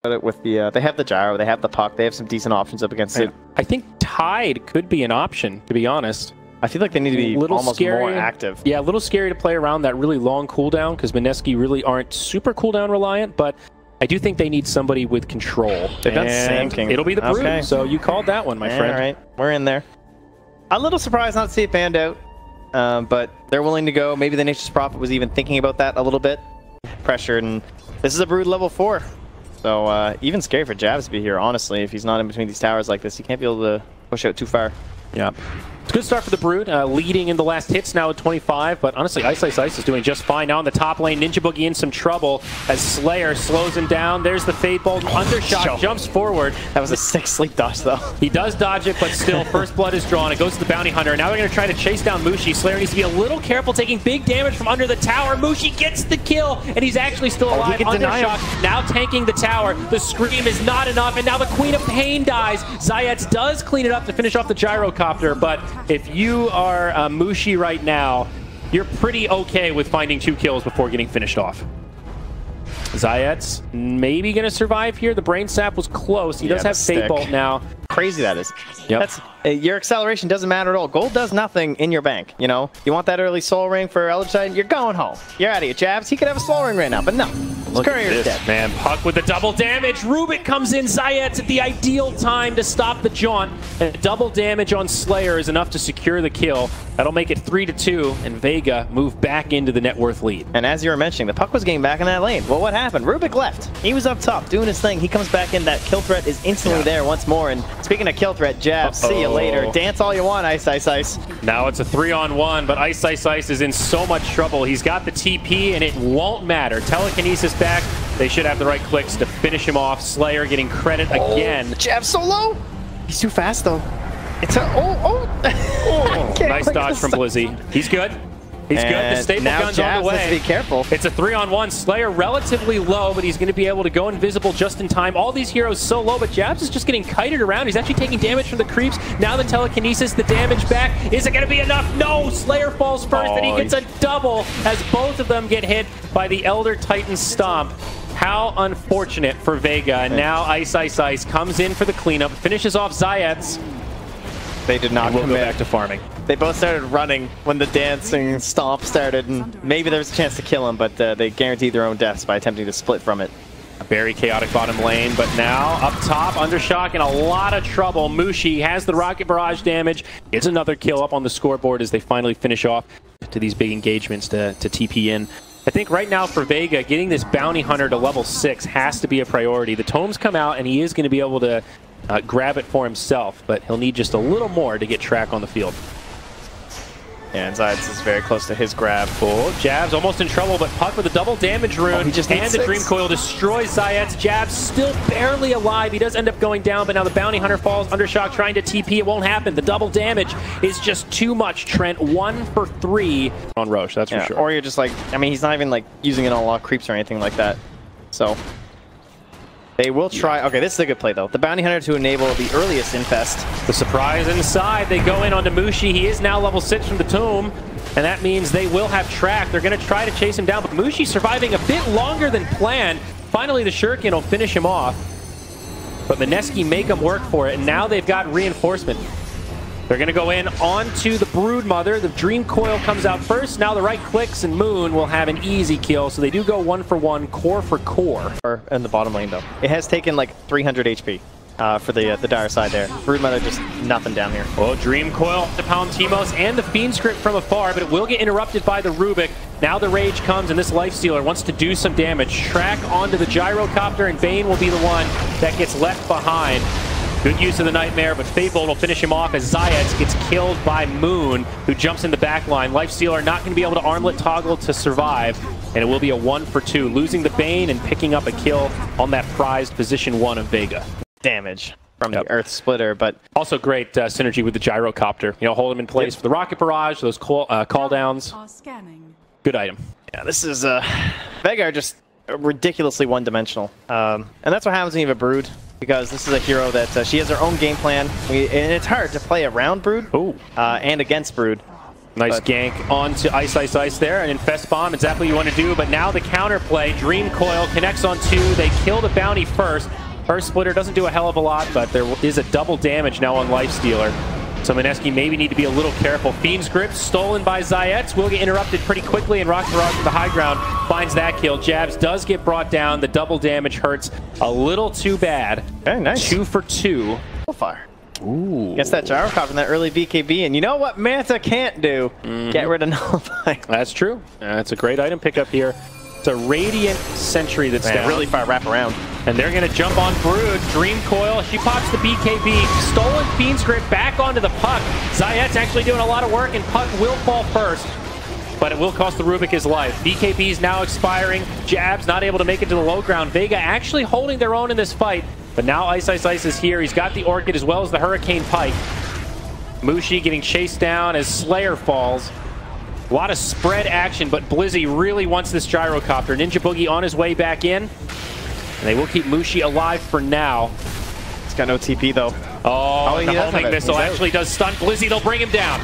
With the they have the gyro, they have the puck, they have some decent options up against it. I think Tide could be an option, to be honest. I feel like they need to be almost more active. Yeah, a little scary to play around that really long cooldown because Mineski really aren't super cooldown reliant, but I do think they need somebody with control. They've done Sand King. It'll be the Brood, okay. So you called that one, my friend. All right, we're in there. A little surprised not to see it banned out, but they're willing to go. Maybe the Nature's Prophet was even thinking about that a little bit. Pressured, and this is a Brood level 4. So even scary for Jabs to be here, honestly. If he's not in between these towers like this, he can't be able to push out too far. Yeah. It's a good start for the Brood, leading in the last hits now at 25, but honestly, Ice is doing just fine. Now in the top lane, Ninja Boogie in some trouble as Slayer slows him down. There's the Fade Bolt, undershot, jumps forward. That was a sick sleep dodge, though. He does dodge it, but still, first blood is drawn. It goes to the Bounty Hunter. Now they're going to try to chase down Mushi. Slayer needs to be a little careful, taking big damage from under the tower. Mushi gets the kill, and he's actually still alive. Undershot, now tanking the tower. The Scream is not enough, and now the Queen of Pain dies. Zayats does clean it up to finish off the Gyrocopter, but if you are Mushi right now, you're pretty okay with finding 2 kills before getting finished off. Zayats maybe going to survive here. The Brain Sap was close. He does have Fate Bolt now. Crazy that is. Yep. That's your acceleration doesn't matter at all. Gold does nothing in your bank. You know, you want that early Soul Ring for Eldritch, you're going home. You're out of here, Jabs. He could have a Soul Ring right now, but no. Look at this, dead. Man. Puck with the double damage. Rubik comes in. Zayats at the ideal time to stop the jaunt. And double damage on Slayer is enough to secure the kill. That'll make it 3-2, and Vega move back into the net worth lead. And as you were mentioning, the puck was getting back in that lane. Well, what happened? Rubik left. He was up top doing his thing. He comes back in. That kill threat is instantly there once more. And speaking of kill threat, Jabs, see you later. Dance all you want, Ice. Now it's a 3-on-1, but Ice is in so much trouble. He's got the TP, and it won't matter. Telekinesis back. They should have the right clicks to finish him off. Slayer getting credit again. Jabs so low. He's too fast, though. It's a... Nice dodge from Blizzy. He's good. He's good. The staple gun's on the way. Has to be careful. It's a 3-on-1. Slayer relatively low, but he's going to be able to go invisible just in time. All these heroes so low, but Jabs is just getting kited around. He's actually taking damage from the creeps. Now the telekinesis, the damage back. Is it going to be enough? No! Slayer falls first, and he gets a double as both of them get hit by the Elder Titan Stomp. How unfortunate for Vega. And now Ice comes in for the cleanup, finishes off Zayats. They did not go back to farming. They both started running when the dancing stomp started, and maybe there was a chance to kill him, but they guaranteed their own deaths by attempting to split from it. A very chaotic bottom lane, but now up top, Undershock in a lot of trouble. Mushi has the rocket barrage damage. Gets another kill up on the scoreboard as they finally finish off to these big engagements to TP in. I think right now for Vega, getting this Bounty Hunter to level 6 has to be a priority. The tomes come out, and he is going to be able to grab it for himself, but he'll need just a little more to get track on the field. Yeah, and Zayats is very close to his grab. Oh, Jabs almost in trouble, but Puck with a double damage rune, and the Dream Coil destroys Zayats. Jabs still barely alive. He does end up going down, but now the Bounty Hunter falls. Undershock trying to TP. It won't happen. The double damage is just too much, Trent. 1 for 3 on Roche, that's for sure. Or you're just like, I mean, he's not even like using it on a lot of creeps or anything like that. So they will try. Okay, this is a good play, though. The Bounty Hunter to enable the earliest infest. The surprise inside. They go in onto Mushi. He is now level 6 from the tomb, and that means they will have track. They're going to try to chase him down, but Mushi surviving a bit longer than planned. Finally, the Shuriken will finish him off, but Mineski make him work for it, and now they've got reinforcement. They're going to go in onto the Brood Mother. The Dream Coil comes out first. Now the right clicks, and Moon will have an easy kill. So they do go 1 for 1, core for core. In the bottom lane, though. It has taken like 300 HP for the dire side there. Brood Mother just nothing down here. Oh, Dream Coil to pound Timos and the Fiend Script from afar, but it will get interrupted by the Rubik. Now the Rage comes, and this Lifestealer wants to do some damage. Track onto the Gyrocopter, and Bane will be the one that gets left behind. Good use of the Nightmare, but Fable will finish him off as Zayats gets killed by Moon, who jumps in the back line. Lifestealer not going to be able to armlet toggle to survive, and it will be a 1 for 2, losing the Bane and picking up a kill on that prized position 1 of Vega. Damage from the Earth Splitter, but also great synergy with the Gyrocopter. You know, hold him in place for the rocket barrage, those call downs. Good item. Yeah, this is Vega are just ridiculously one-dimensional, and that's what happens when you have a Brood. Because this is a hero that she has her own game plan, and it's hard to play around Brood and against Brood. Nice gank onto Ice Ice Ice there, and Infest Bomb, exactly what you want to do, but now the counterplay. Dream Coil connects on 2. They kill the bounty first. First Splitter doesn't do a hell of a lot, but there is a double damage now on Lifestealer. So Mineski maybe need to be a little careful. Fiend's Grip stolen by Zayets. Will get interrupted pretty quickly, and Rock Barrage from the high ground finds that kill. Jabs does get brought down. The double damage hurts a little too bad. Very nice. 2 for 2. So far. Ooh. Gets that Gyrocopter from that early BKB, and you know what Manta can't do? Get rid of Nullify. That's true. That's a great item pickup here. It's a Radiant Sentry that's down. Really far wrap around. And they're going to jump on Brood. Dream Coil. She pops the BKB. Stolen Fiend's Grip back onto the Puck. Zayet's actually doing a lot of work, and Puck will fall first. But it will cost the Rubik his life. BKB is now expiring. Jabs not able to make it to the low ground. Vega actually holding their own in this fight. But now Ice Ice Ice is here. He's got the Orchid as well as the Hurricane Pike. Mski getting chased down as Slayer falls. A lot of spread action, but Blizzy really wants this Gyrocopter. Ninja Boogie on his way back in. And they will keep Mski alive for now. He's got no TP though. Oh, the homing missile actually does stun Blizzy. They'll bring him down.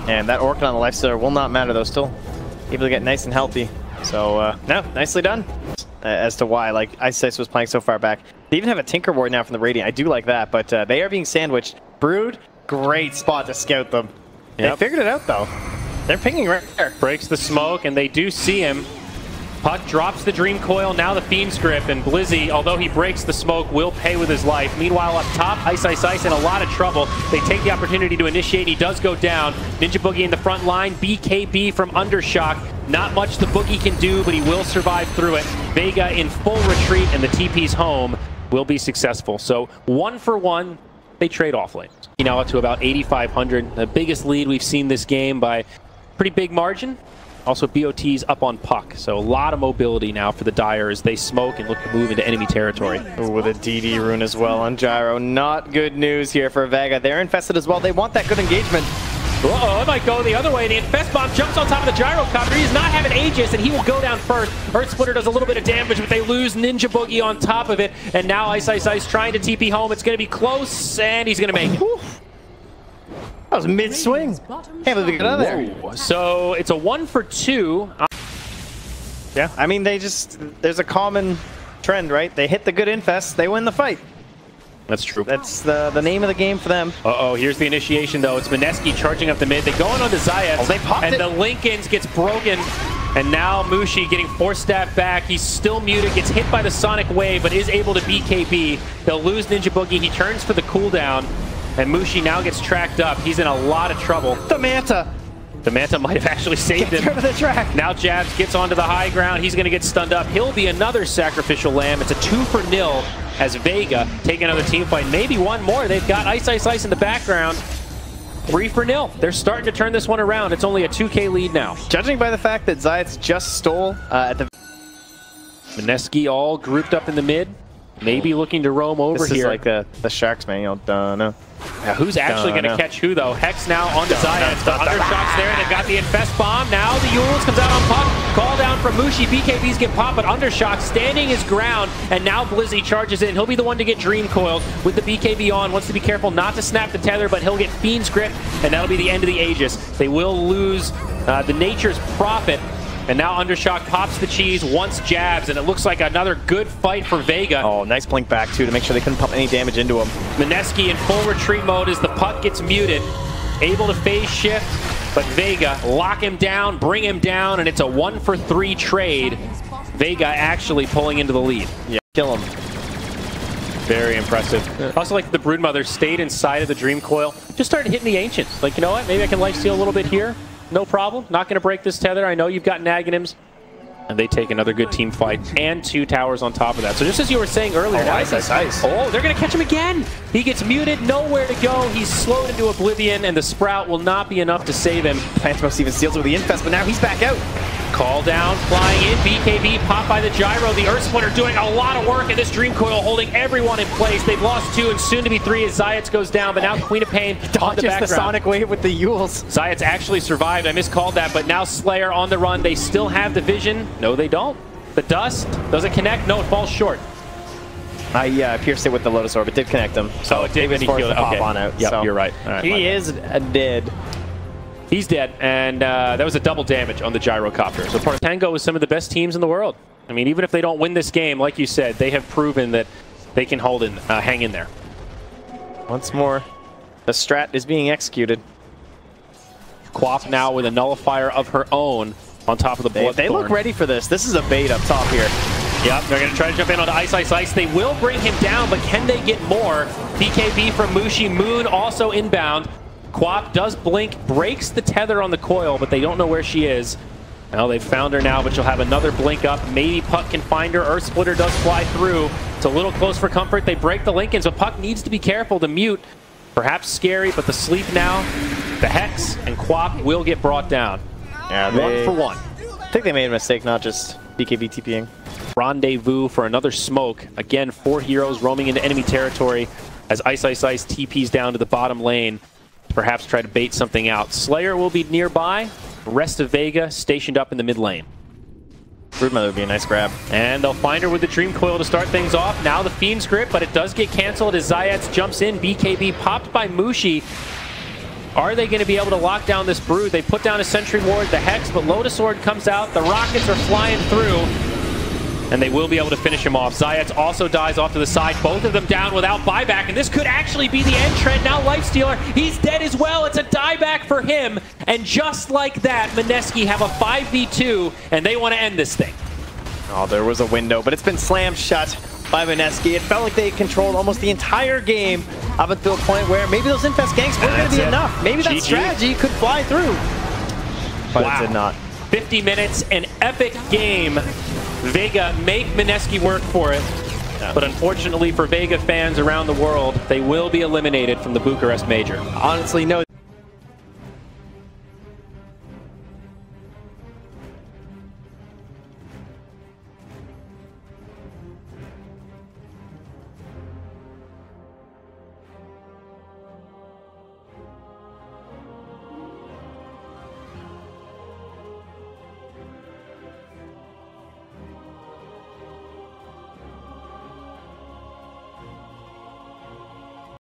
And that Orchid on the Lifestealer will not matter though. Still able to get nice and healthy. So, no, nicely done. As to why, like, Ice Ice was playing so far back. They even have a Tinker Ward now from the Radiant. I do like that, but they are being sandwiched. Brood, great spot to scout them. Yep. They figured it out though. They're pinging right there. Breaks the smoke, and they do see him. Puck drops the Dream Coil, now the Fiend's Grip, and Blizzy, although he breaks the smoke, will pay with his life. Meanwhile, up top, Ice Ice Ice in a lot of trouble. They take the opportunity to initiate, and he does go down. Ninja Boogie in the front line, BKB from Undershock. Not much the Boogie can do, but he will survive through it. Vega in full retreat, and the TP's home will be successful. So 1 for 1, they trade off lane. Now up to about 8,500, the biggest lead we've seen this game by pretty big margin. Also, BOT's up on Puck, so a lot of mobility now for the Dire as they smoke and look to move into enemy territory. Ooh, with a DD rune as well on Gyro. Not good news here for Vega. They're infested as well. They want that good engagement. Uh-oh, it might go the other way. The Infest Bomb jumps on top of the Gyrocopter. He does not have an Aegis, and he will go down first. Earth Splitter does a little bit of damage, but they lose Ninja Boogie on top of it. And now Ice Ice Ice trying to TP home. It's going to be close, and he's going to make it. That was mid-swing. Can't believe we got out of there. Whoa. So it's a 1 for 2. Yeah, I mean, there's a common trend, right? They hit the good infest, they win the fight. That's true. That's the name of the game for them. Uh-oh, here's the initiation, though. It's Mineski charging up the mid. They go in on the Zayets, oh, they popped and it. the Lincolns gets broken. And now Mski getting force-stabbed back. He's still muted, gets hit by the Sonic Wave, but is able to BKB. They'll lose Ninja Boogie. He turns for the cooldown. And Mski now gets tracked up. He's in a lot of trouble. The Manta. The Manta might have actually saved him. Rid of the track. Now Jabs gets onto the high ground. He's going to get stunned up. He'll be another sacrificial lamb. It's a 2 for 0 as Vega take another team fight. Maybe one more. They've got Ice Ice Ice in the background. 3 for 0. They're starting to turn this one around. It's only a 2K lead now. Judging by the fact that Zayets just stole at the... Mineski all grouped up in the mid. Maybe looking to roam over this here. This is like the Sharks manual. Dunno. Now, who's actually going to catch who, though? Hex now onto Zayets. The Undershock's there, and they've got the Infest Bomb. Now the Yules comes out on Puck. Call down from Mski. BKBs get popped, but Undershock standing his ground, and now Blizzy charges in. He'll be the one to get Dream Coiled with the BKB on. Wants to be careful not to snap the tether, but he'll get Fiend's Grip, and that'll be the end of the Aegis. They will lose the Nature's Prophet. And now Undershock pops the cheese, wants Jabs, and it looks like another good fight for Vega. Oh, nice blink back, too, to make sure they couldn't pump any damage into him. Mineski in full retreat mode as the Puck gets muted. Able to phase shift, but Vega lock him down, bring him down, and it's a 1 for 3 trade. Vega actually pulling into the lead. Yeah, kill him. Very impressive. Yeah. Also, like the Broodmother stayed inside of the Dream Coil. Just started hitting the Ancients. Like, you know what? Maybe I can lifesteal a little bit here. No problem. Not going to break this tether. I know you've got Naganims. And they take another good team fight. And 2 towers on top of that. So just as you were saying earlier. Oh, Ice. Oh, they're going to catch him again. He gets muted. Nowhere to go. He's slowed into oblivion. And the Sprout will not be enough to save him. Plantimos even steals it with the Infest, but now he's back out. Call down, flying in, BKB, popped by the Gyro. The Earth Splitter doing a lot of work, and this Dream Coil holding everyone in place. They've lost 2 and soon to be 3 as Zayets goes down, but now Queen of Pain on the background. The Sonic Wave with the Yules. Zayets actually survived. I miscalled that, but now Slayer on the run. They still have the vision. No, they don't. The Dust, does it connect? No, it falls short. I pierced it with the Lotus Orb. It did connect him. So it did. he was forced to pop on out. Yep, so you're right. All right. He is dead. He's dead, and that was a double damage on the gyrocopter. So Partango is some of the best teams in the world. I mean, even if they don't win this game, like you said, they have proven that they can hang in there. Once more, the strat is being executed. Quap now with a nullifier of her own on top of the Bloodthorn. They look ready for this. This is a bait up top here. Yep, they're going to try to jump in on Ice, Ice, Ice. They will bring him down, but can they get more? BKB from Mski. Moon also inbound. Quap does blink, breaks the tether on the coil, but they don't know where she is. Well, they've found her now, but she'll have another blink up. Maybe Puck can find her. Earth Splitter does fly through. It's a little close for comfort. They break the Lincolns, but Puck needs to be careful. The mute, perhaps scary, but the sleep now. The Hex and Quap will get brought down. Yeah, 1 for 1. I think they made a mistake, not just BKB TPing. Rendezvous for another smoke. Again, 4 heroes roaming into enemy territory as Ice, Ice, Ice TPs down to the bottom lane. Perhaps try to bait something out. Slayer will be nearby. Rest of Vega stationed up in the mid lane. Broodmother would be a nice grab. And they'll find her with the Dream Coil to start things off. Now the Fiend's Grip, but it does get canceled as Zayats jumps in. BKB popped by Mski. Are they going to be able to lock down this Brood? They put down a Sentry Ward, the Hex, but Lotus Sword comes out. The rockets are flying through. And they will be able to finish him off. Zayats also dies off to the side. Both of them down without buyback. And this could actually be the end trend. Now Lifestealer, he's dead as well. It's a dieback for him. And just like that, Mineski have a 5v2, and they want to end this thing. Oh, there was a window, but it's been slammed shut by Mineski. It felt like they controlled almost the entire game up until a point where maybe those Infest ganks weren't going to be enough. Maybe that strategy could fly through. But it did not. 50 minutes, an epic game. Vega make Mineski work for it. Yeah. But unfortunately for Vega fans around the world, they will be eliminated from the Bucharest Major. Honestly, no.